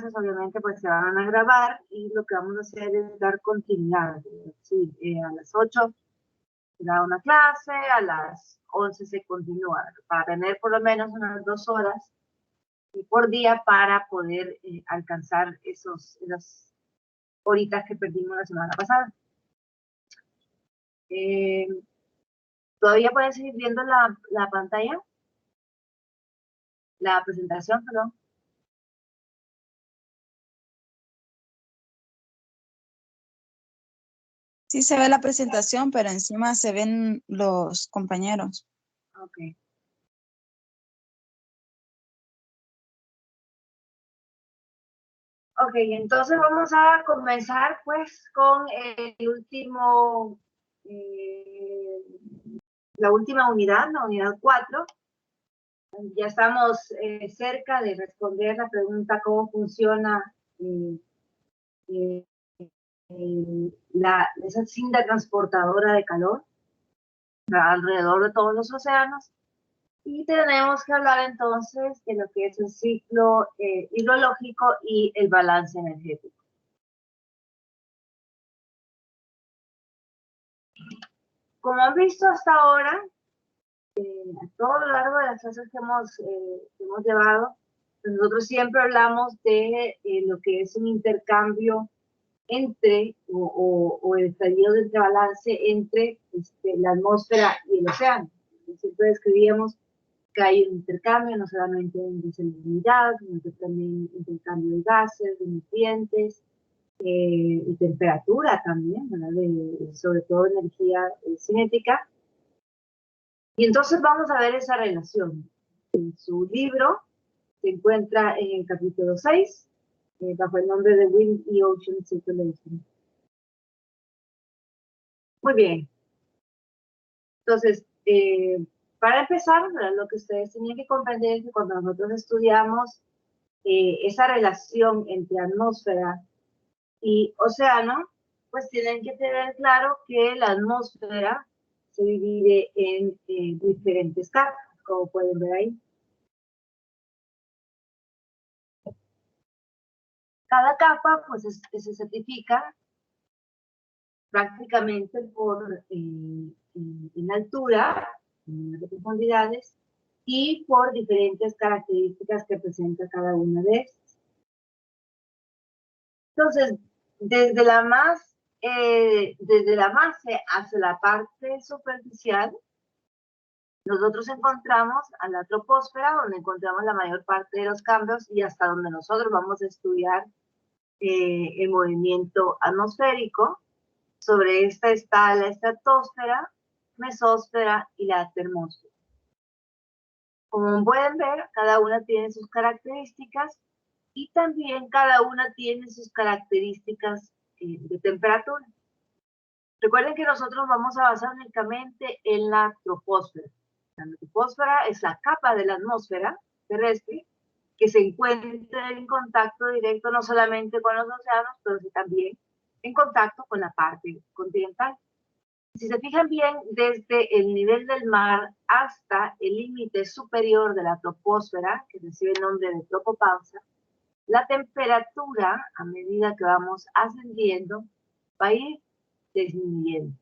clases obviamente pues se van a grabar y lo que vamos a hacer es dar continuidad. Sí, a las 8 se da una clase, a las 11 se continúa, para tener por lo menos unas 2 horas por día para poder alcanzar esas horitas que perdimos la semana pasada. ¿Todavía pueden seguir viendo la pantalla? La presentación, perdón. Sí se ve la presentación, pero encima se ven los compañeros. Ok. Ok, entonces vamos a comenzar pues con la última unidad, la unidad 4. Ya estamos cerca de responder la pregunta cómo funciona esa cinta transportadora de calor alrededor de todos los océanos. Y tenemos que hablar entonces de lo que es el ciclo hidrológico y el balance energético. Como han visto hasta ahora, a todo lo largo de las clases que hemos llevado, nosotros siempre hablamos de lo que es un intercambio entre, o el periodo de balance entre la atmósfera y el océano. Siempre describíamos que hay un intercambio, no solamente en desalinidad, sino que también intercambio de gases, de nutrientes, y temperatura también, ¿verdad? Sobre todo energía cinética. Y entonces vamos a ver esa relación. En su libro se encuentra en el capítulo 6, bajo el nombre de Wind y Ocean Circulation. Muy bien. Entonces, para empezar, ¿verdad? Lo que ustedes tenían que comprender es que cuando nosotros estudiamos esa relación entre atmósfera y océano, pues tienen que tener claro que la atmósfera se divide en diferentes capas, como pueden ver ahí. Cada capa, pues, se certifica prácticamente en altura, en profundidades, y por diferentes características que presenta cada una de estas. Entonces, desde la base hacia la parte superficial, nosotros encontramos a la troposfera, donde encontramos la mayor parte de los cambios y hasta donde nosotros vamos a estudiar el movimiento atmosférico. Sobre esta está la estratosfera, mesósfera y la termósfera. Como pueden ver, cada una tiene sus características y también cada una tiene sus características de temperatura. Recuerden que nosotros vamos a basar únicamente en la troposfera. La troposfera es la capa de la atmósfera terrestre que se encuentra en contacto directo no solamente con los océanos, pero también en contacto con la parte continental. Si se fijan bien, desde el nivel del mar hasta el límite superior de la troposfera, que recibe el nombre de tropopausa, la temperatura, a medida que vamos ascendiendo, va a ir disminuyendo.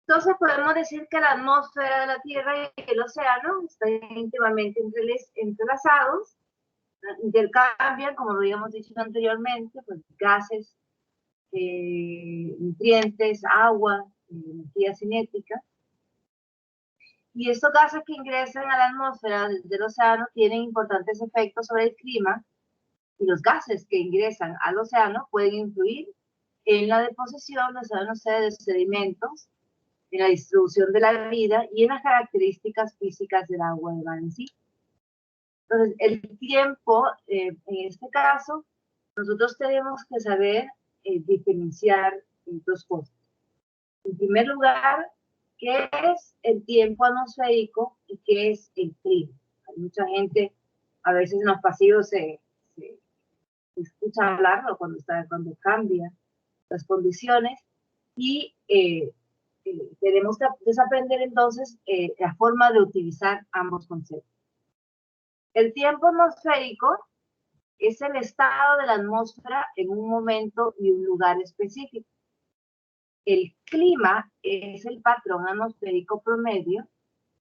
Entonces podemos decir que la atmósfera de la Tierra y el océano están íntimamente entrelazados, intercambian, como lo habíamos dicho anteriormente, pues, gases, nutrientes, agua, energía cinética. Y estos gases que ingresan a la atmósfera del océano tienen importantes efectos sobre el clima, y los gases que ingresan al océano pueden influir en la deposición de sedimentos, en la distribución de la vida y en las características físicas del agua de mar en sí. Entonces, el tiempo, en este caso, nosotros tenemos que saber diferenciar dos cosas. En primer lugar, ¿qué es el tiempo atmosférico y qué es el clima? Hay mucha gente, a veces en los pasillos se escucha hablarlo cuando cambia las condiciones y tenemos que desaprender entonces la forma de utilizar ambos conceptos. El tiempo atmosférico es el estado de la atmósfera en un momento y un lugar específico. El clima es el patrón atmosférico promedio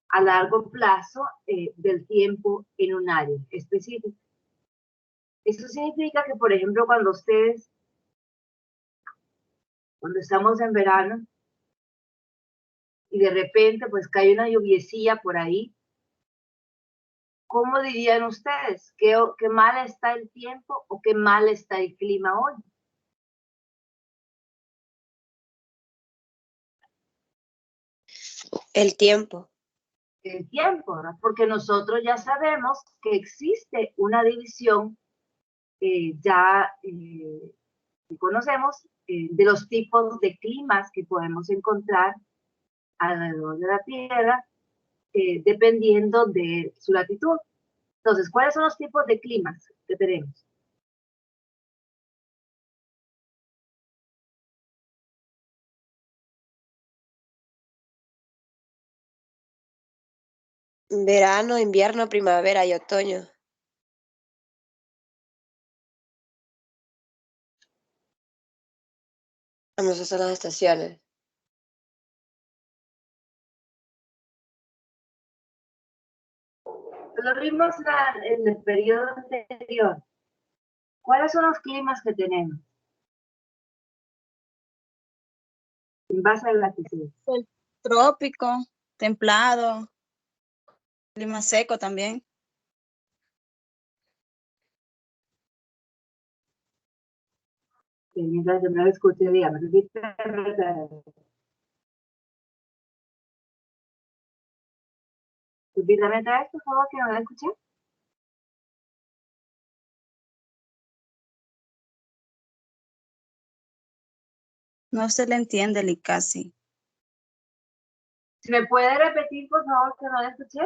a largo plazo del tiempo en un área específica. Eso significa que, por ejemplo, cuando estamos en verano y de repente pues cae una lluviecilla por ahí, ¿cómo dirían ustedes? ¿Qué mal está el tiempo o qué mal está el clima hoy? El tiempo. El tiempo, ¿verdad? Porque nosotros ya sabemos que existe una división que conocemos de los tipos de climas que podemos encontrar alrededor de la Tierra, dependiendo de su latitud. Entonces, ¿cuáles son los tipos de climas que tenemos? Verano, invierno, primavera y otoño. Esas son las estaciones. Lo vimos en el periodo anterior. ¿Cuáles son los climas que tenemos? En base a la latitud. El trópico, templado, clima seco también. Sí, mientras yo no lo escuché, dígame. Repítame otra vez, por favor, que no la escuché. No se le entiende, casi. Si me puede repetir, por favor, que no la escuché.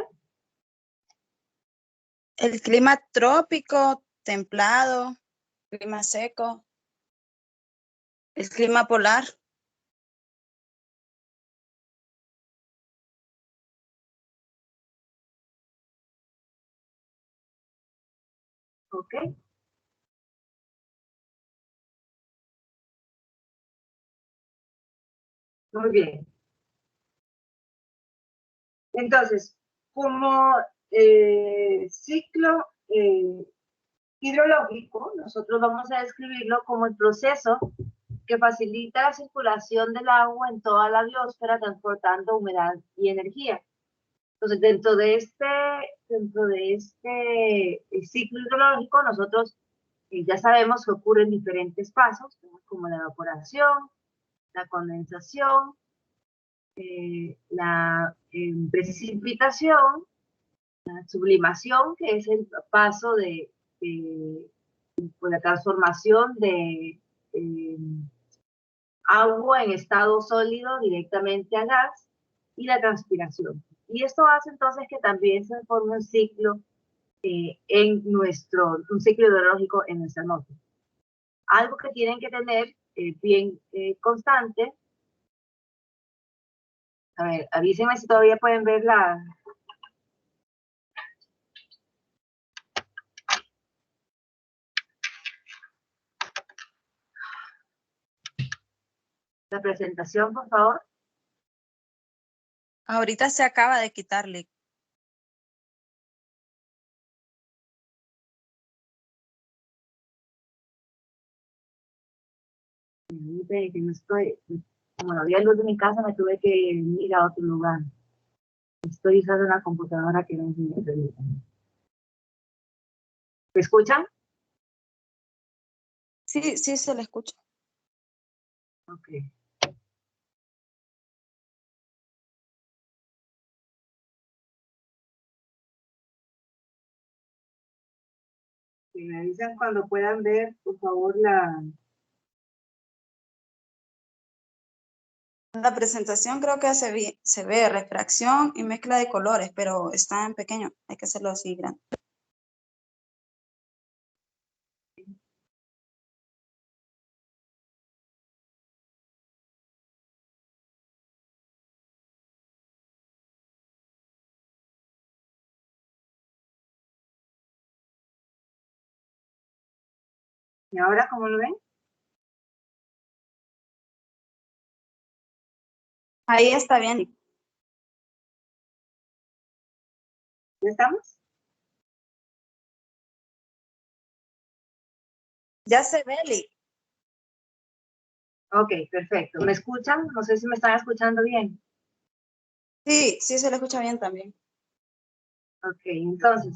El clima trópico, templado, clima seco, el clima polar. Ok. Muy bien. Entonces, como ciclo hidrológico, nosotros vamos a describirlo como el proceso que facilita la circulación del agua en toda la biosfera, transportando humedad y energía. Entonces, dentro de este ciclo hidrológico, nosotros ya sabemos que ocurren diferentes pasos, como la evaporación, la condensación, la precipitación, la sublimación, que es el paso por la transformación de agua en estado sólido directamente a gas, y la transpiración. Y esto hace entonces que también se forme un ciclo un ciclo hidrológico en nuestra atmósfera. Algo que tienen que tener bien constante. A ver, avísenme si todavía pueden ver la presentación, por favor. Ahorita se acaba de quitarle. Que no estoy, como no había luz en mi casa, me tuve que ir a otro lugar. Estoy usando una computadora que no es mi. ¿Me escuchan? Sí, sí se le escucha. Ok. Si me avisan cuando puedan ver, por favor, La presentación creo que se ve refracción y mezcla de colores, pero está en pequeño. Hay que hacerlo así grande. ¿Y ahora cómo lo ven? Ahí está bien. ¿Ya estamos? Ya se ve, Lee. Ok, perfecto. ¿Me escuchan? No sé si me están escuchando bien. Sí, sí se le escucha bien también. Ok, entonces,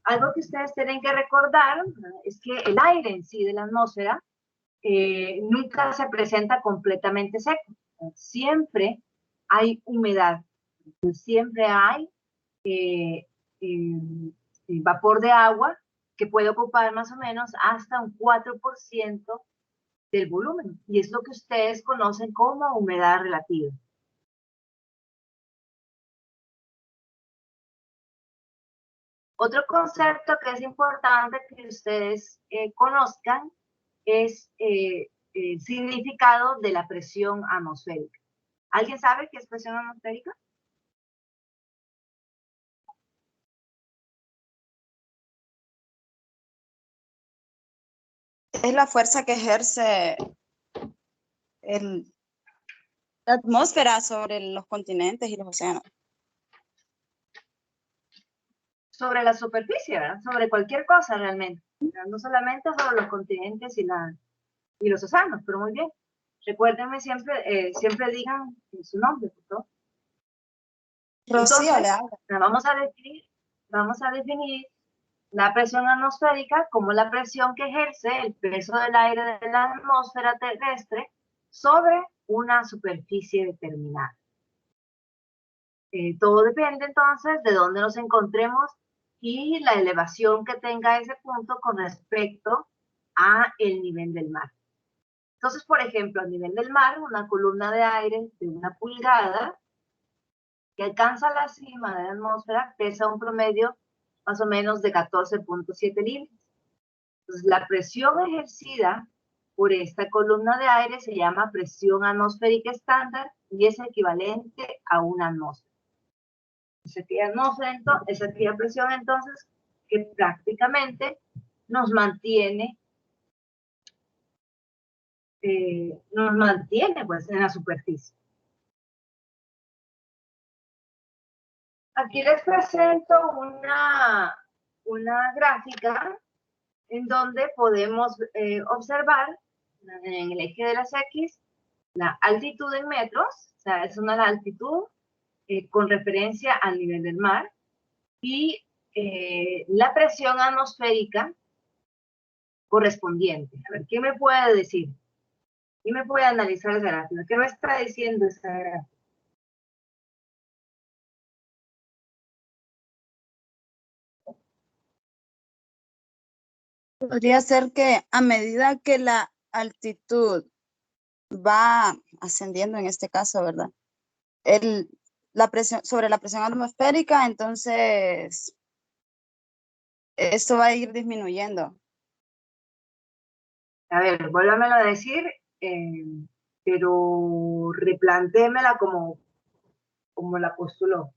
algo que ustedes tienen que recordar, ¿no?, es que el aire en sí de la atmósfera nunca se presenta completamente seco. Siempre hay humedad, siempre hay eh, eh, vapor de agua que puede ocupar más o menos hasta un 4% del volumen. Y es lo que ustedes conocen como humedad relativa. Otro concepto que es importante que ustedes conozcan es el significado de la presión atmosférica. ¿Alguien sabe qué es presión atmosférica? Es la fuerza que ejerce la atmósfera sobre los continentes y los océanos. Sobre la superficie, ¿verdad? Sobre cualquier cosa realmente. No solamente sobre los continentes y los océanos, pero muy bien. Recuérdenme siempre, siempre digan su nombre, por favor. Rocío Entonces, le habla. vamos a definir la presión atmosférica como la presión que ejerce el peso del aire de la atmósfera terrestre sobre una superficie determinada. Todo depende entonces de dónde nos encontremos y la elevación que tenga ese punto con respecto a el nivel del mar. Entonces, por ejemplo, a nivel del mar, una columna de aire de 1 pulgada que alcanza la cima de la atmósfera pesa un promedio más o menos de 14.7 libras. Entonces, la presión ejercida por esta columna de aire se llama presión atmosférica estándar y es equivalente a una atmósfera. Esa actividad presión entonces que prácticamente nos mantiene pues en la superficie. Aquí les presento una gráfica en donde podemos observar en el eje de las X la altitud en metros, o sea, es una altitud con referencia al nivel del mar, y la presión atmosférica correspondiente. A ver, ¿qué me puede decir? ¿Quién me puede analizar esa gráfica? ¿Qué me está diciendo esa gráfica? Podría ser que a medida que la altitud va ascendiendo, en este caso, ¿verdad? La presión, sobre la presión atmosférica, entonces esto va a ir disminuyendo. A ver, vuélvamelo a decir, pero replantéemela como la postuló.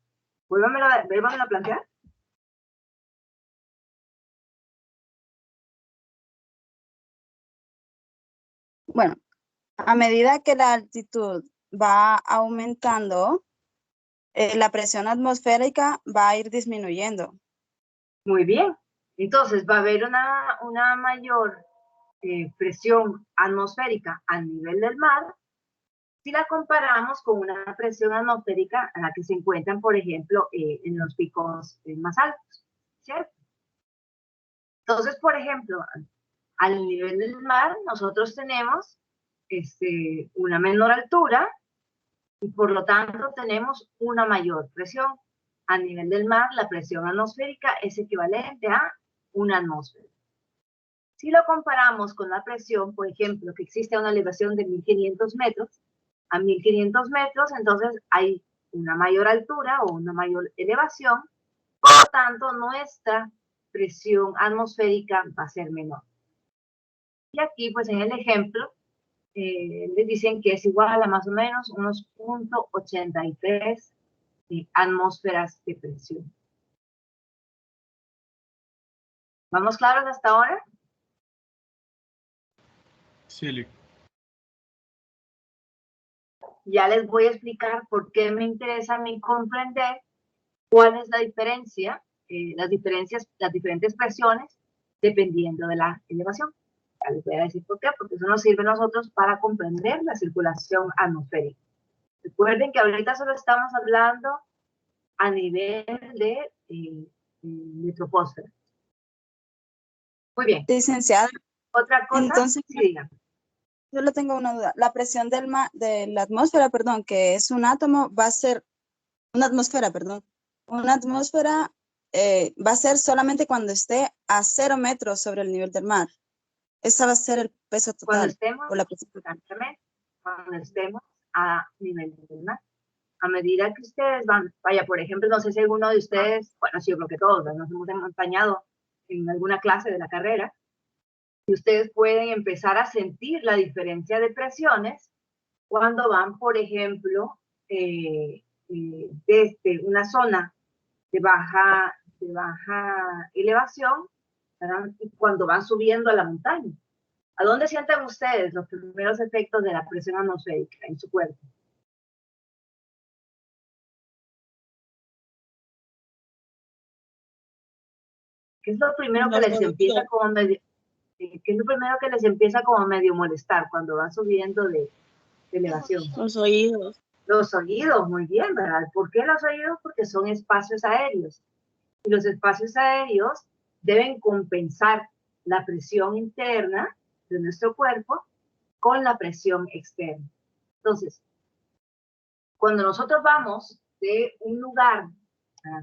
Vuélvamelo a plantear. Bueno, a medida que la altitud va aumentando, la presión atmosférica va a ir disminuyendo. Muy bien. Entonces va a haber una mayor presión atmosférica al nivel del mar si la comparamos con una presión atmosférica a la que se encuentran, por ejemplo, en los picos más altos, ¿cierto? Entonces, por ejemplo, al nivel del mar, nosotros tenemos una menor altura y por lo tanto tenemos una mayor presión. A nivel del mar, la presión atmosférica es equivalente a una atmósfera. Si lo comparamos con la presión, por ejemplo, que existe a una elevación de 1500 metros, a 1500 metros, entonces hay una mayor altura o una mayor elevación, por lo tanto, nuestra presión atmosférica va a ser menor. Y aquí, pues en el ejemplo, les dicen que es igual a más o menos unos 0.83 atmósferas de presión. ¿Vamos claros hasta ahora? Sí, Lick. Ya les voy a explicar por qué me interesa a mí comprender cuál es la diferencia, las diferentes presiones dependiendo de la elevación. Ya les voy a decir por qué, porque eso nos sirve a nosotros para comprender la circulación atmosférica. Recuerden que ahorita solo estamos hablando a nivel de troposfera. Muy bien. Licenciada, Otra cosa, entonces, sí, digan. yo le tengo una duda. La presión de la atmósfera, perdón, que es un átomo, va a ser, una atmósfera, perdón. Una atmósfera va a ser solamente cuando esté a 0 metros sobre el nivel del mar. Esa va a ser el peso Cuando total. estemos, O la presión. cuando estemos a nivel del mar. A medida que ustedes van, vaya, por ejemplo, no sé si alguno de ustedes, bueno, sí, yo creo que todos nos hemos acompañado en alguna clase de la carrera, y ustedes pueden empezar a sentir la diferencia de presiones cuando van, por ejemplo, desde una zona de baja elevación, ¿verdad? Y cuando van subiendo a la montaña. ¿A dónde sienten ustedes los primeros efectos de la presión atmosférica en su cuerpo? ¿Qué es lo primero que les empieza como medio, qué es lo primero que les empieza como medio molestar cuando van subiendo de elevación? Los oídos. Los oídos, muy bien, ¿verdad? ¿Por qué los oídos? Porque son espacios aéreos. Y los espacios aéreos deben compensar la presión interna de nuestro cuerpo con la presión externa. Entonces, cuando nosotros vamos de un lugar,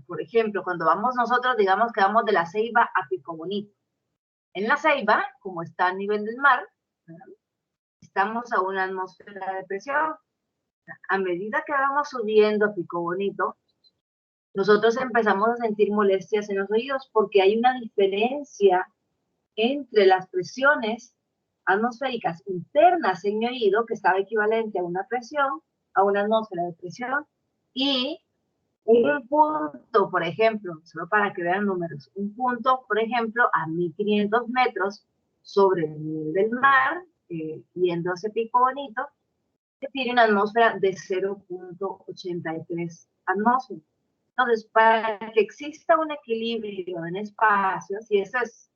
por ejemplo, cuando vamos nosotros, digamos que vamos de La Ceiba a Pico Bonito. En La Ceiba, como está a nivel del mar, ¿verdad? Estamos a una atmósfera de presión. A medida que vamos subiendo a Pico Bonito, nosotros empezamos a sentir molestias en los oídos porque hay una diferencia entre las presiones atmosféricas internas en mi oído, que estaba equivalente a una presión, a una atmósfera de presión, y un punto, por ejemplo, solo para que vean números, un punto, por ejemplo, a 1500 metros sobre el nivel del mar, viendo ese Pico Bonito, que tiene una atmósfera de 0.83 atmósferas. Entonces, para que exista un equilibrio en espacios, y eso es,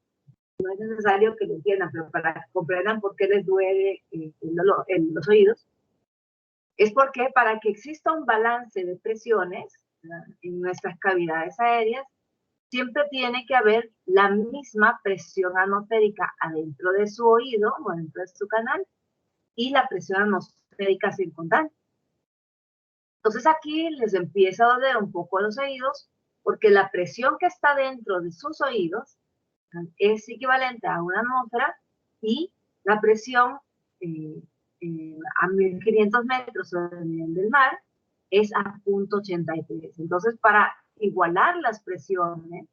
no es necesario que lo entiendan, pero para que comprendan por qué les duele los oídos, es porque para que exista un balance de presiones, ¿verdad?, en nuestras cavidades aéreas, siempre tiene que haber la misma presión atmosférica adentro de su oído o adentro de su canal y la presión atmosférica circundante. Entonces aquí les empieza a doler un poco los oídos porque la presión que está dentro de sus oídos es equivalente a una atmósfera y la presión a 1500 metros sobre el nivel del mar es a 0.83. Entonces, para igualar las presiones,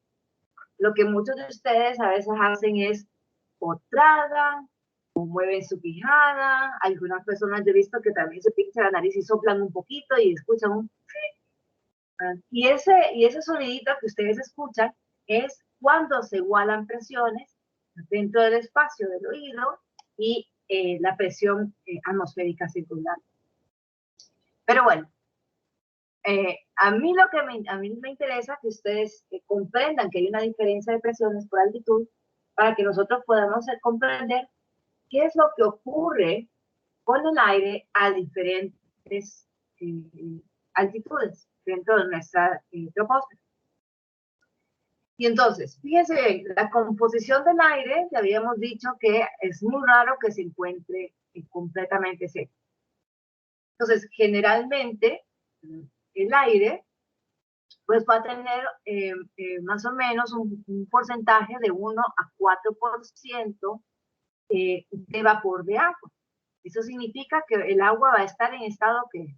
lo que muchos de ustedes a veces hacen es o tragan, o mueven su quijada. Algunas personas yo he visto que también se pinchan la nariz y soplan un poquito y escuchan un... Y ese sonidito que ustedes escuchan es cuando se igualan presiones dentro del espacio del oído y la presión atmosférica circundante. Pero bueno, a mí me interesa que ustedes comprendan que hay una diferencia de presiones por altitud para que nosotros podamos comprender qué es lo que ocurre con el aire a diferentes altitudes dentro de nuestra troposfera. Y entonces, fíjense bien, la composición del aire, ya habíamos dicho que es muy raro que se encuentre completamente seco. Entonces, generalmente, el aire pues va a tener más o menos un porcentaje de 1 a 4% de vapor de agua. Eso significa que el agua va a estar en estado que...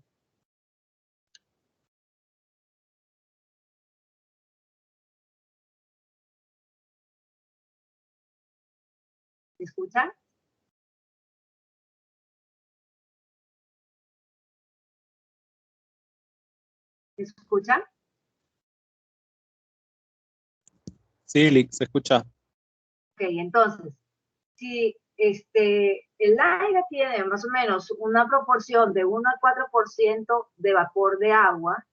¿Me escuchan? ¿Me escuchan? Sí, Lick, se escucha. Ok, entonces, si el aire tiene más o menos una proporción de 1 al 4% de vapor de agua.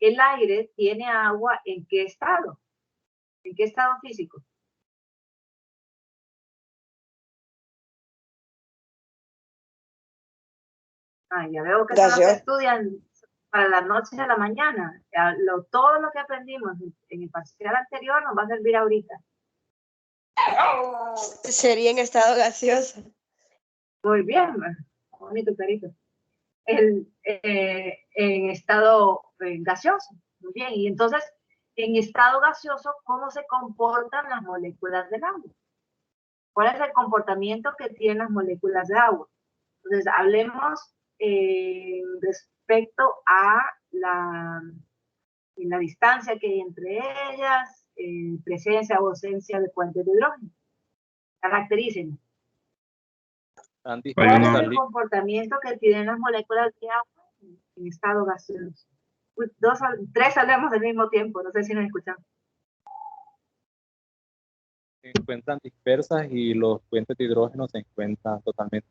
¿El aire tiene agua en qué estado? ¿En qué estado físico? Ya veo que son los que estudian para las noches de la mañana. Todo lo que aprendimos en el parcial anterior nos va a servir ahorita. Sería en estado gaseoso. Muy bien, bonito perito. En estado gaseoso. Muy bien, y entonces, en estado gaseoso, ¿cómo se comportan las moléculas del agua? ¿Cuál es el comportamiento que tienen las moléculas de agua? Entonces, hablemos respecto a la distancia que hay entre ellas, presencia o ausencia de puentes de hidrógeno. Caracterícenlo. ¿Cuál es el comportamiento que tienen las moléculas de agua en estado gaseoso? Tres hablamos al mismo tiempo, no sé si nos escuchamos. Se encuentran dispersas y los puentes de hidrógeno se encuentran totalmente.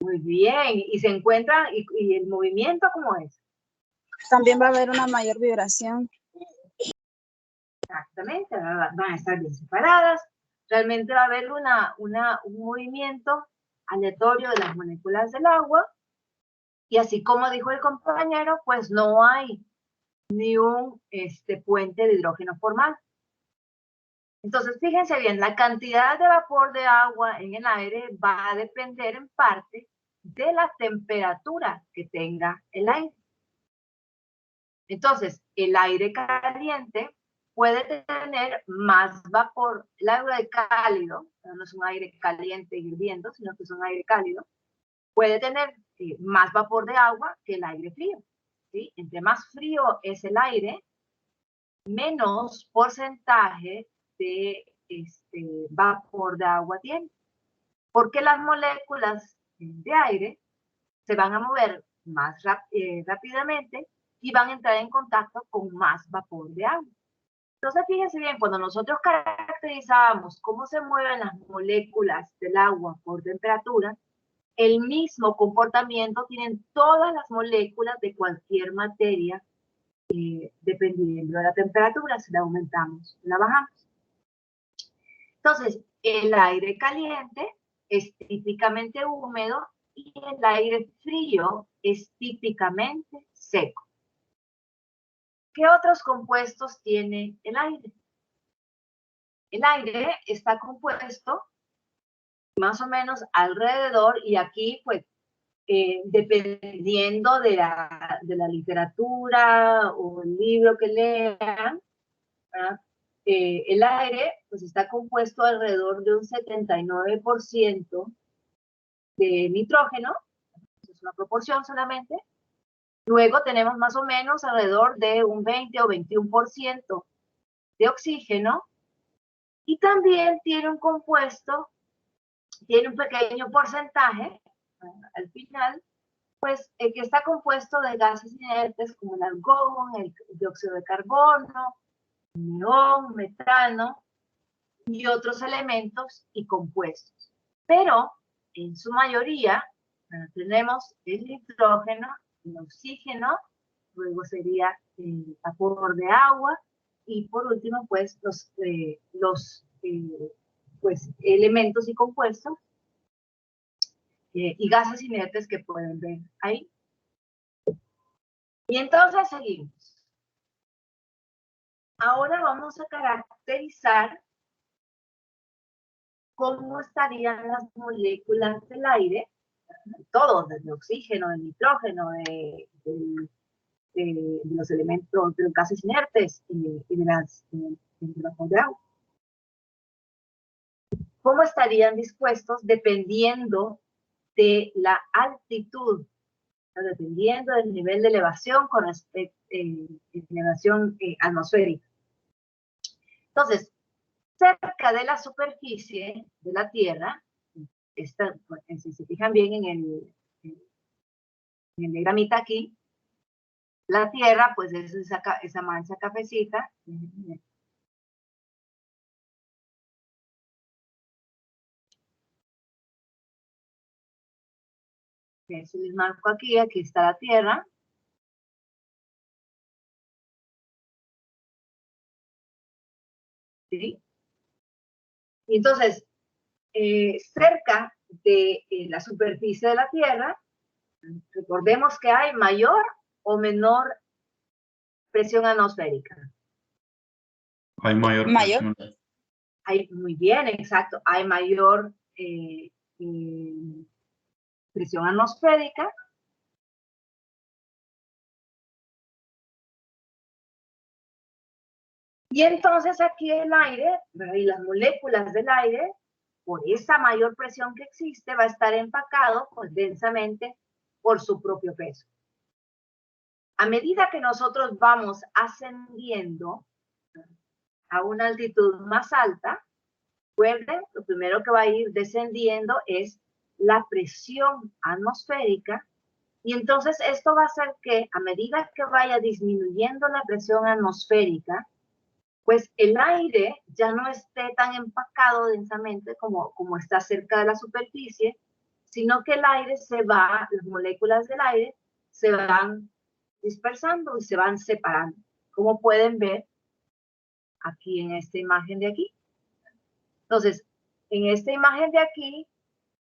Muy bien, y se encuentran, y el movimiento, ¿cómo es? También va a haber una mayor vibración. Exactamente, van a estar bien separadas. Realmente va a haber un movimiento aleatorio de las moléculas del agua. Y así como dijo el compañero, pues no hay ni un puente de hidrógeno formal. Entonces, fíjense bien, la cantidad de vapor de agua en el aire va a depender en parte de la temperatura que tenga el aire. Entonces, el aire caliente puede tener más vapor. El aire cálido, no es un aire caliente hirviendo, sino que es un aire cálido, puede tener más vapor de agua que el aire frío. ¿Sí? Entre más frío es el aire, menos porcentaje de vapor de agua tiene. Porque las moléculas de aire se van a mover más rápidamente y van a entrar en contacto con más vapor de agua. Entonces, fíjense bien, cuando nosotros caracterizábamos cómo se mueven las moléculas del agua por temperatura, el mismo comportamiento tienen todas las moléculas de cualquier materia, dependiendo de la temperatura, si la aumentamos o la bajamos. Entonces, el aire caliente es típicamente húmedo y el aire frío es típicamente seco. ¿Qué otros compuestos tiene el aire? El aire está compuesto más o menos alrededor, y aquí pues dependiendo de la literatura o el libro que lean, el aire pues está compuesto alrededor de un 79% de nitrógeno, es una proporción solamente. Luego tenemos más o menos alrededor de un 20 o 21% de oxígeno, y también tiene un compuesto, tiene un pequeño porcentaje al final, pues que está compuesto de gases inertes como el argón, el dióxido de carbono, neón, metano y otros elementos y compuestos. Pero en su mayoría tenemos el nitrógeno, el oxígeno, luego sería el vapor de agua, y por último pues los elementos y compuestos y gases inertes que pueden ver ahí. Y entonces seguimos. Ahora vamos a caracterizar cómo estarían las moléculas del aire, todos, desde oxígeno, de nitrógeno, de los elementos, de los gases inertes y de vapor de agua. ¿Cómo estarían dispuestos dependiendo de la altitud, dependiendo del nivel de elevación con respecto elevación atmosférica? Entonces, cerca de la superficie de la Tierra, si se fijan bien en el diagramita aquí, la Tierra pues es esa mancha cafecita. que se les marco aquí está la Tierra. ¿Sí? Y entonces, cerca de la superficie de la Tierra, recordemos que hay mayor o menor presión atmosférica. Hay mayor Mayor. presión. Muy bien, exacto. Hay mayor presión atmosférica. Y entonces aquí el aire, y las moléculas del aire, por esa mayor presión que existe, va a estar empacado pues, densamente por su propio peso. A medida que nosotros vamos ascendiendo a una altitud más alta, recuerden, lo primero que va a ir descendiendo es la presión atmosférica, y entonces esto va a hacer que a medida que vaya disminuyendo la presión atmosférica, pues el aire ya no esté tan empacado densamente como está cerca de la superficie, sino que el aire se va, las moléculas del aire se van dispersando y se van separando, como pueden ver aquí en esta imagen de aquí. Entonces, en esta imagen de aquí,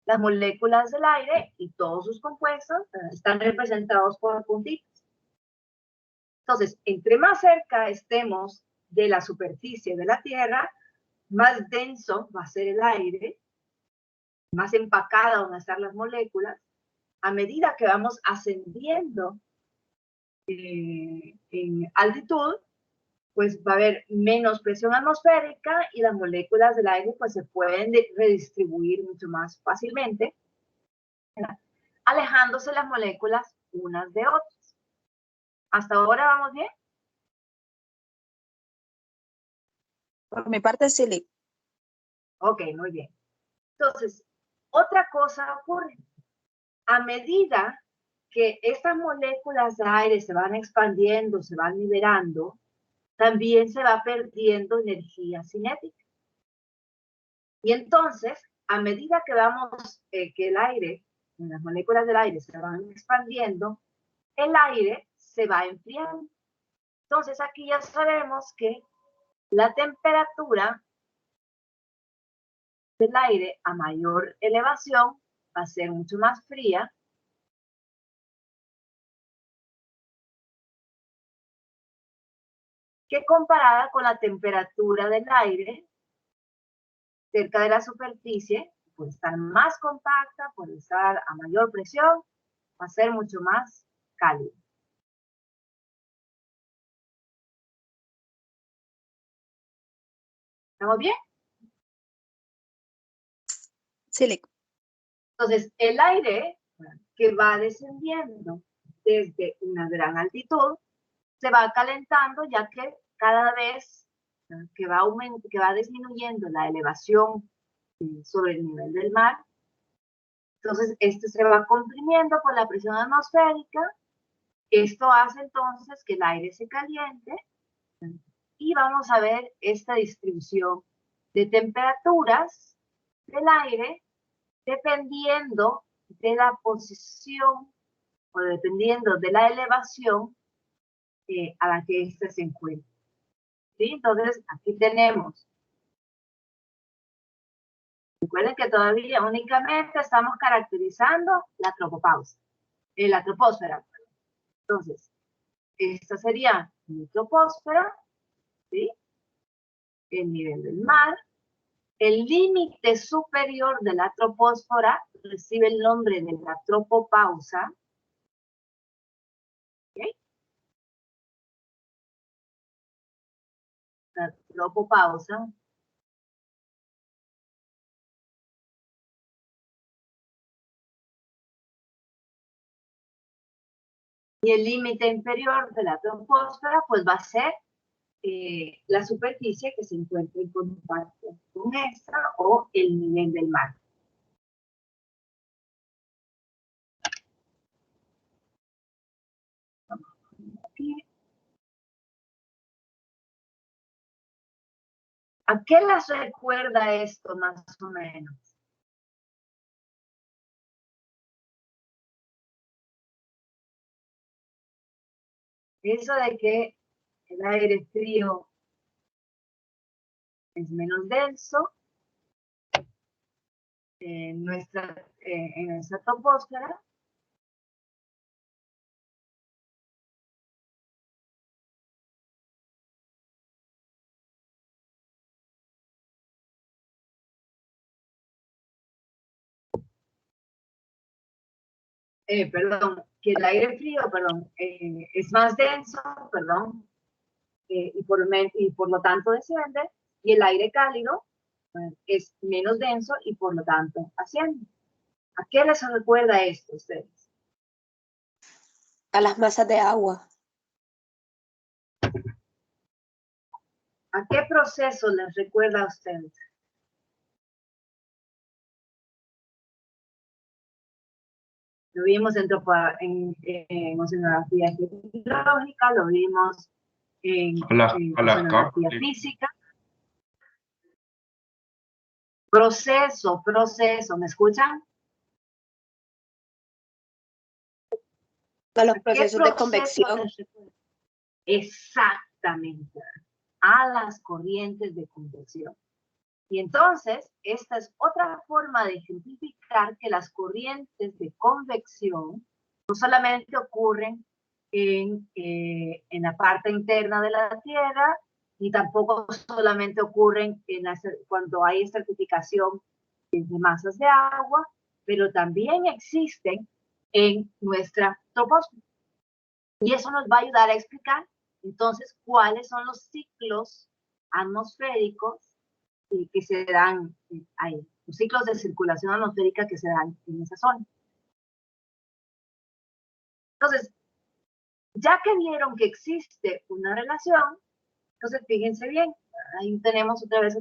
las moléculas del aire y todos sus compuestos están representados por puntitos. Entonces, entre más cerca estemos de la superficie de la Tierra, más denso va a ser el aire, más empacada van a estar las moléculas. A medida que vamos ascendiendo en altitud, pues va a haber menos presión atmosférica y las moléculas del aire pues se pueden redistribuir mucho más fácilmente, ¿verdad? Alejándose las moléculas unas de otras. ¿Hasta ahora vamos bien? Por mi parte, sí, Lick. Ok, muy bien. Entonces, otra cosa ocurre. A medida que estas moléculas de aire se van expandiendo, se van liberando, también se va perdiendo energía cinética. Y entonces, a medida que vamos, que el aire, las moléculas del aire se van expandiendo, el aire se va enfriando. Entonces, aquí ya sabemos que la temperatura del aire a mayor elevación va a ser mucho más fría que comparada con la temperatura del aire cerca de la superficie, puede estar más compacta, puede estar a mayor presión, va a ser mucho más cálido. ¿Estamos bien? Sí, Lick. Entonces, el aire que va descendiendo desde una gran altitud se va calentando, ya que cada vez que va disminuyendo la elevación sobre el nivel del mar, entonces este se va comprimiendo por la presión atmosférica. Esto hace entonces que el aire se caliente y vamos a ver esta distribución de temperaturas del aire dependiendo de la posición o dependiendo de la elevación a la que éste se encuentra. ¿Sí? Entonces, aquí tenemos. Recuerden que todavía únicamente estamos caracterizando la tropopausa, la troposfera. Entonces, esta sería mi troposfera, ¿sí? El nivel del mar. El límite superior de la troposfera recibe el nombre de la tropopausa. ¿Okay? La tropopausa. Y el límite inferior de la troposfera, pues va a ser la superficie que se encuentra en contacto con esta o el nivel del mar. Aquí. ¿A qué les recuerda esto más o menos? Eso de que el aire frío es menos denso en nuestra troposfera. Que el aire frío, es más denso, y por lo tanto desciende, y el aire cálido es menos denso y por lo tanto asciende. ¿A qué les recuerda esto a ustedes? A las masas de agua. ¿A qué proceso les recuerda a ustedes? Lo vimos en oceanografía geológica, lo vimos en A las oceanografía capas. física. Proceso, ¿me escuchan? A los ¿A qué procesos de proceso convección. les recuerda? Exactamente, a las corrientes de convección. Y entonces, esta es otra forma de ejemplificar que las corrientes de convección no solamente ocurren en la parte interna de la Tierra, ni tampoco solamente ocurren cuando hay estratificación de masas de agua, pero también existen en nuestra troposfera. Y eso nos va a ayudar a explicar, entonces, cuáles son los ciclos atmosféricos que se dan ahí, los ciclos de circulación atmosférica que se dan en esa zona. Entonces, ya que vieron que existe una relación, entonces fíjense bien, ahí tenemos otra vez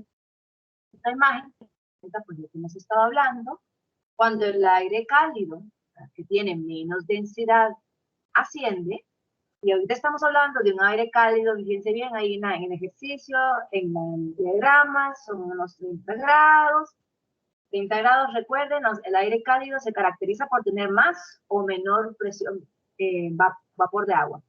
esta imagen, pues lo que hemos estado hablando, cuando el aire cálido, que tiene menos densidad, asciende, y ahorita estamos hablando de un aire cálido, fíjense bien, ahí en el ejercicio, en el diagrama, son unos 30 grados. 30 grados, recuerden, el aire cálido se caracteriza por tener más o menor presión, vapor de agua.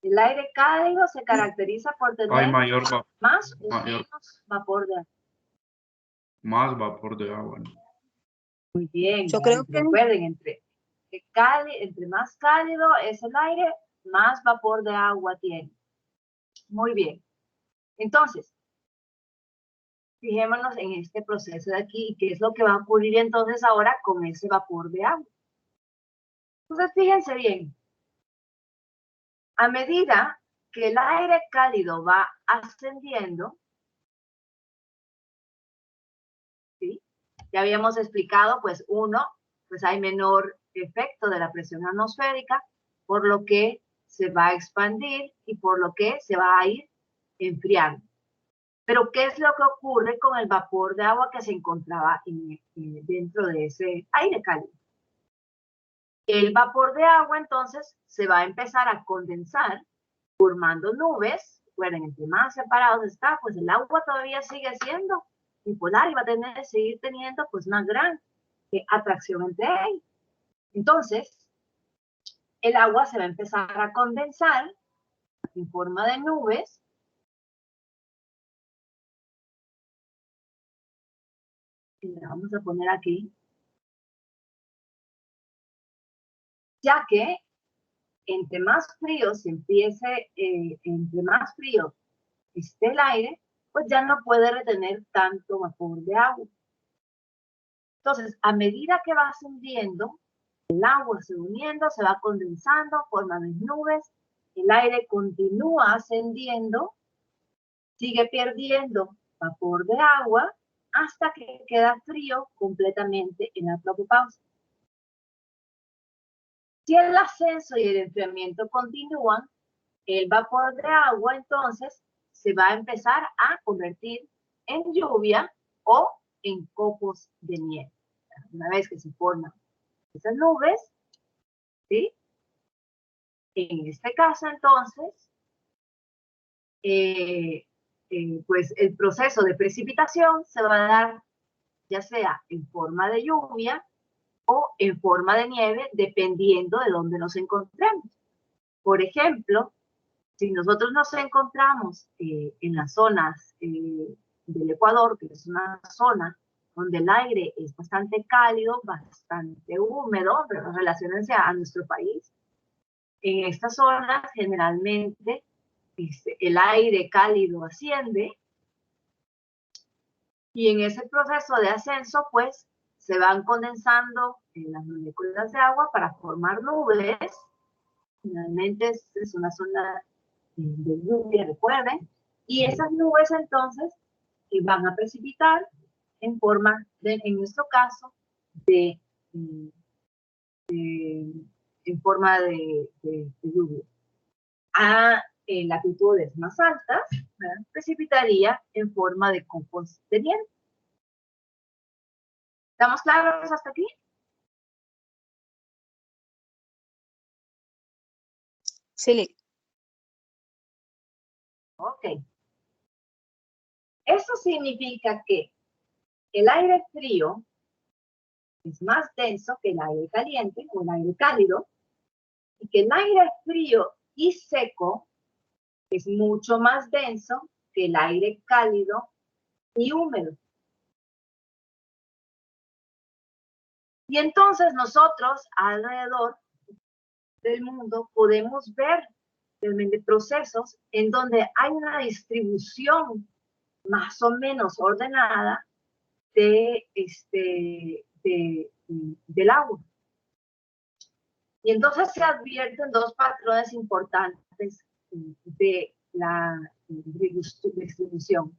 El aire cálido se caracteriza por tener más o menos vapor de agua. Más vapor de agua, ¿no? Muy bien. Yo creo que recuerden, entre más cálido es el aire, más vapor de agua tiene. Muy bien. Entonces, fijémonos en este proceso de aquí y qué es lo que va a ocurrir entonces ahora con ese vapor de agua. Entonces, fíjense bien. A medida que el aire cálido va ascendiendo, ¿sí? Ya habíamos explicado, pues hay menor efecto de la presión atmosférica, por lo que se va a expandir y por lo que se va a ir enfriando. Pero, ¿qué es lo que ocurre con el vapor de agua que se encontraba dentro de ese aire cálido? El vapor de agua, entonces, se va a empezar a condensar, formando nubes. Recuerden, entre más separados está, pues el agua todavía sigue siendo bipolar y va a seguir teniendo pues una gran atracción entre ellos. Entonces, el agua se va a empezar a condensar en forma de nubes. Y la vamos a poner aquí. Ya que entre más frío entre más frío esté el aire, pues ya no puede retener tanto vapor de agua. Entonces, a medida que va ascendiendo, el agua se uniendo, se va condensando, formando nubes, el aire continúa ascendiendo, sigue perdiendo vapor de agua hasta que queda frío completamente en la tropopausa. Si el ascenso y el enfriamiento continúan, el vapor de agua entonces se va a empezar a convertir en lluvia o en copos de nieve. Una vez que se forman esas nubes, ¿sí? En este caso entonces, pues el proceso de precipitación se va a dar ya sea en forma de lluvia o en forma de nieve, dependiendo de dónde nos encontremos. Por ejemplo, si nosotros nos encontramos en las zonas del Ecuador, que es una zona donde el aire es bastante cálido, bastante húmedo, pero relaciónense a nuestro país, en estas zonas generalmente el aire cálido asciende y en ese proceso de ascenso, pues, se van condensando las moléculas de agua para formar nubes. Finalmente es una zona de lluvia, recuerden, y esas nubes entonces van a precipitar en forma, en nuestro caso, en forma de lluvia. En latitudes más altas, ¿verdad?, precipitaría en forma de copos de nieve. ¿Estamos claros hasta aquí? Sí, Ok. Eso significa que el aire frío es más denso que el aire caliente o el aire cálido, y que el aire frío y seco es mucho más denso que el aire cálido y húmedo. Y entonces nosotros alrededor del mundo podemos ver realmente procesos en donde hay una distribución más o menos ordenada del agua. Y entonces se advierten dos patrones importantes de la distribución.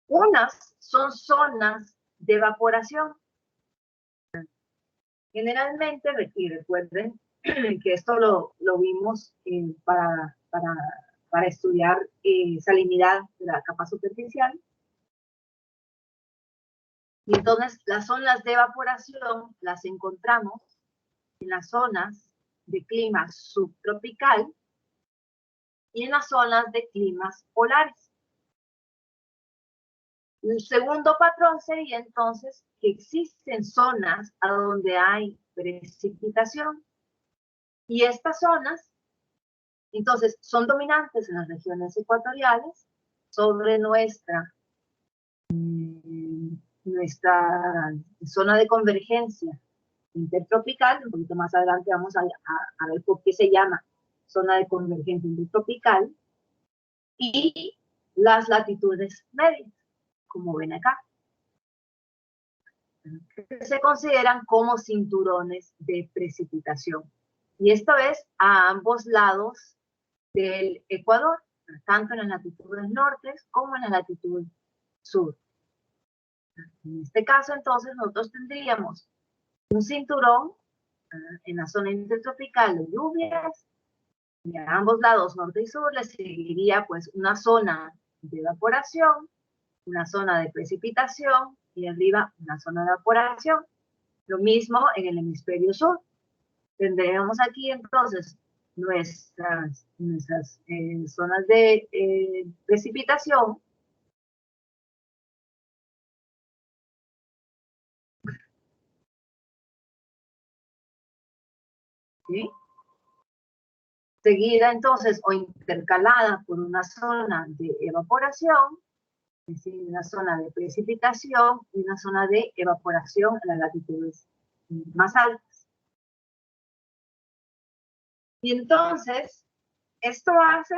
Unas son zonas de evaporación. Generalmente, y recuerden que esto lo vimos para estudiar salinidad de la capa superficial. Y entonces las zonas de evaporación las encontramos en las zonas de clima subtropical y en las zonas de climas polares. El segundo patrón sería entonces que existen zonas a donde hay precipitación. Y estas zonas, entonces, son dominantes en las regiones ecuatoriales sobre nuestra zona de convergencia intertropical. Un poquito más adelante vamos a ver por qué se llama zona de convergencia intertropical, y las latitudes medias, como ven acá, que se consideran como cinturones de precipitación. Y esto es a ambos lados del Ecuador, tanto en las latitudes norte como en la latitud sur. En este caso, entonces, nosotros tendríamos un cinturón en la zona intertropical de lluvias, y a ambos lados, norte y sur, le seguiría pues una zona de evaporación, una zona de precipitación, y arriba una zona de evaporación. Lo mismo en el hemisferio sur. Tendríamos aquí entonces nuestras zonas de precipitación, ¿sí?, seguida entonces o intercalada por una zona de evaporación, es decir, una zona de precipitación y una zona de evaporación en las latitudes más altas. Y entonces, esto hace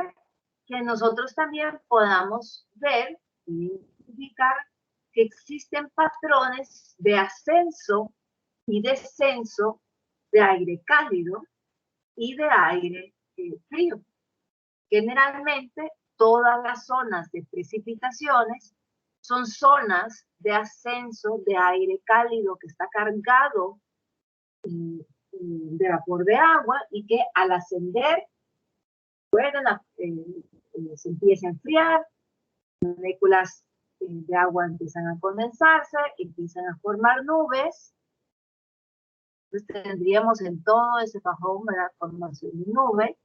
que nosotros también podamos ver y identificar que existen patrones de ascenso y descenso de aire cálido y de aire frío. Generalmente, todas las zonas de precipitaciones son zonas de ascenso de aire cálido que está cargado de vapor de agua, y que al ascender se empieza a enfriar, moléculas de agua empiezan a condensarse, empiezan a formar nubes. Entonces tendríamos en todo ese fajón la formación de nube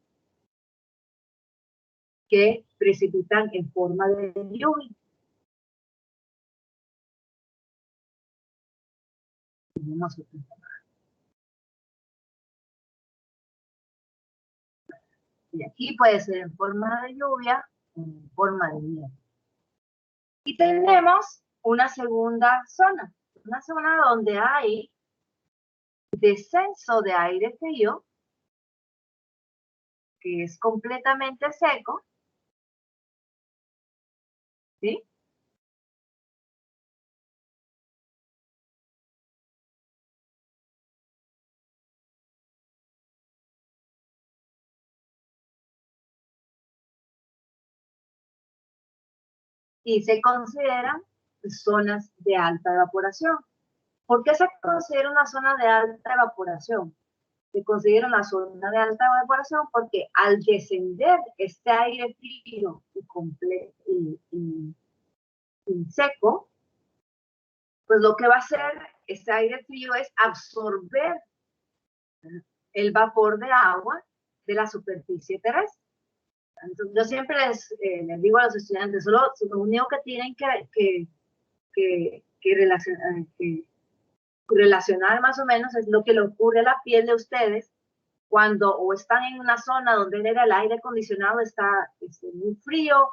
que precipitan en forma de lluvia. Tenemos otro. Y aquí puede ser en forma de lluvia o en forma de nieve. Y tenemos una segunda zona donde hay descenso de aire frío, que es completamente seco, ¿sí? Y se consideran zonas de alta evaporación. ¿Por qué se considera una zona de alta evaporación? Se considera una zona de alta evaporación porque al descender este aire frío y seco, pues lo que va a hacer este aire frío es absorber el vapor de agua de la superficie terrestre. Entonces, yo siempre les digo a los estudiantes, solo lo único que tienen que relacionar más o menos es lo que le ocurre a la piel de ustedes cuando o están en una zona donde el aire acondicionado está muy frío,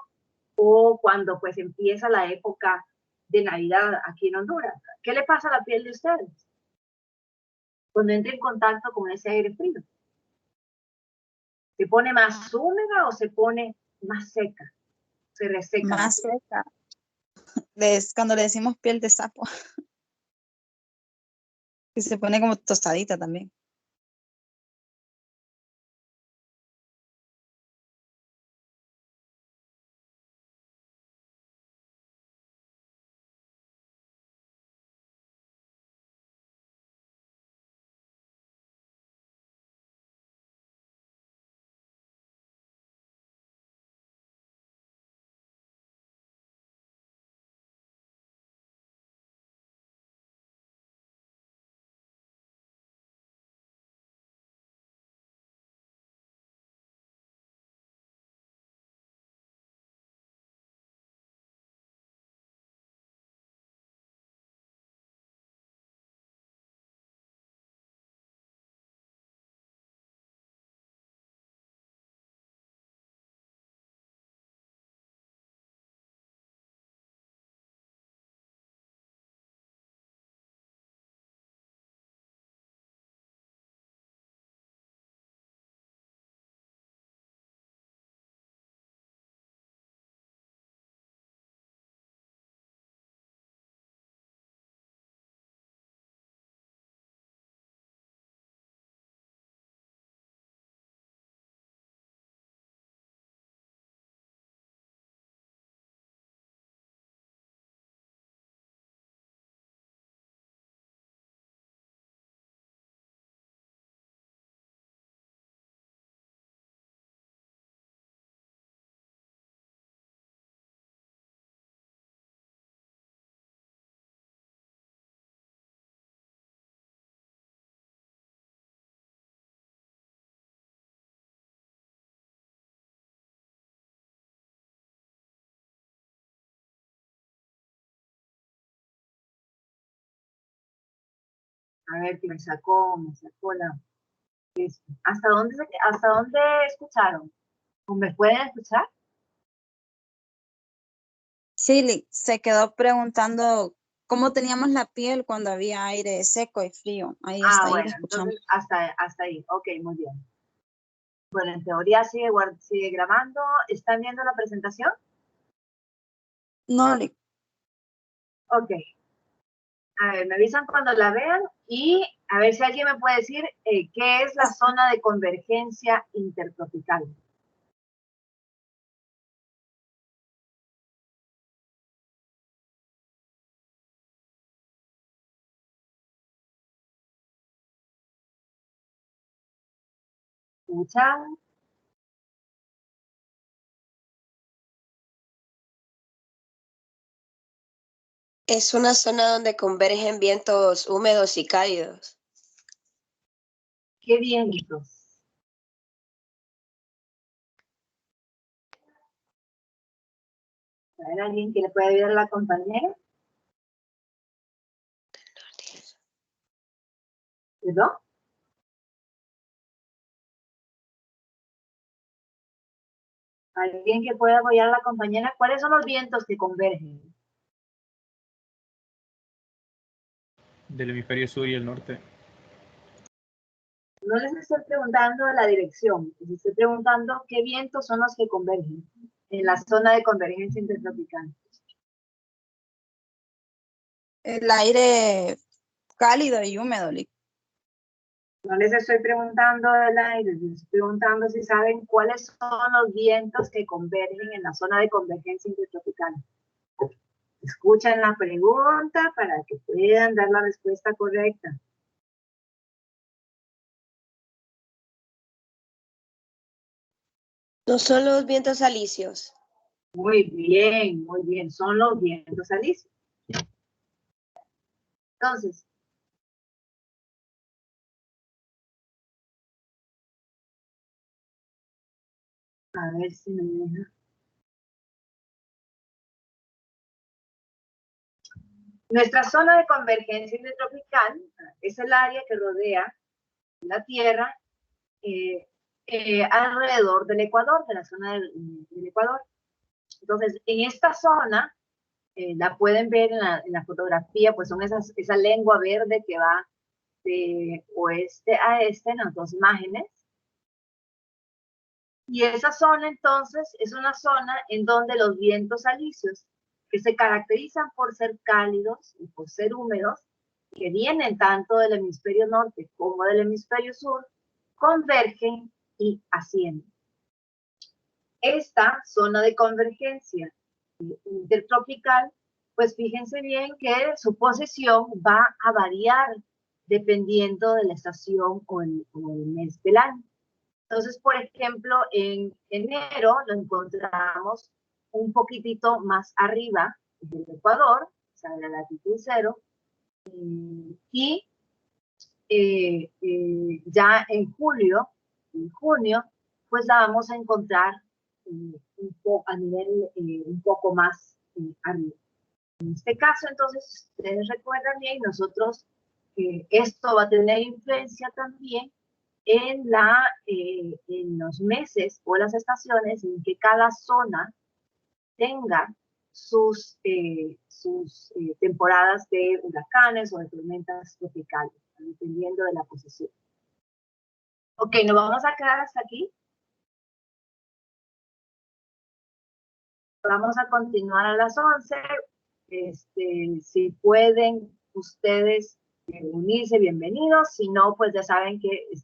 o cuando pues empieza la época de Navidad aquí en Honduras. ¿Qué le pasa a la piel de ustedes cuando entra en contacto con ese aire frío? ¿Se pone más húmeda o se pone más seca? Se reseca. Más seca. Cuando le decimos piel de sapo. Que se pone como tostadita también. A ver, que me sacó la... ¿Hasta dónde escucharon? ¿O me pueden escuchar? Sí, se quedó preguntando cómo teníamos la piel cuando había aire seco y frío. Ahí Ah, está, ahí lo bueno, escuchamos. entonces hasta ahí. Ok, muy bien. Bueno, en teoría sigue grabando. ¿Están viendo la presentación? No, Ok. A ver, me avisan cuando la vean y a ver si alguien me puede decir qué es la zona de convergencia intertropical. ¿Escuchan? Es una zona donde convergen vientos húmedos y cálidos. ¿Qué vientos? A ver, ¿alguien que le pueda ayudar a la compañera? ¿Perdón? ¿Alguien que pueda apoyar a la compañera? ¿Cuáles son los vientos que convergen? Del hemisferio sur y el norte. No les estoy preguntando de la dirección, les estoy preguntando qué vientos son los que convergen en la zona de convergencia intertropical. El aire cálido y húmedo. No les estoy preguntando del aire, les estoy preguntando si saben cuáles son los vientos que convergen en la zona de convergencia intertropical. Escuchan la pregunta para que puedan dar la respuesta correcta. No son los vientos alisios. Muy bien, son los vientos alisios. Entonces, a ver si me deja. Nuestra zona de convergencia intertropical es el área que rodea la Tierra alrededor del Ecuador, de la zona del Ecuador. Entonces, en esta zona, la pueden ver en la fotografía, pues son esa lengua verde que va de oeste a este en las dos imágenes. Y esa zona, entonces, es una zona en donde los vientos alisios, que se caracterizan por ser cálidos y por ser húmedos, que vienen tanto del hemisferio norte como del hemisferio sur, convergen y ascienden. Esta zona de convergencia intertropical, pues fíjense bien que su posición va a variar dependiendo de la estación o el mes del año. Entonces, por ejemplo, en enero lo encontramos un poquitito más arriba del Ecuador, o sea, de la latitud 0, y ya en julio, en junio, pues la vamos a encontrar a nivel un poco más arriba. En este caso, entonces, ustedes recuerdan bien, nosotros, esto va a tener influencia también en los meses o las estaciones en que cada zona tenga sus temporadas de huracanes o de tormentas tropicales, dependiendo de la posición. Ok, nos vamos a quedar hasta aquí. Vamos a continuar a las 11. Si pueden ustedes unirse, bienvenidos. Si no, pues ya saben que están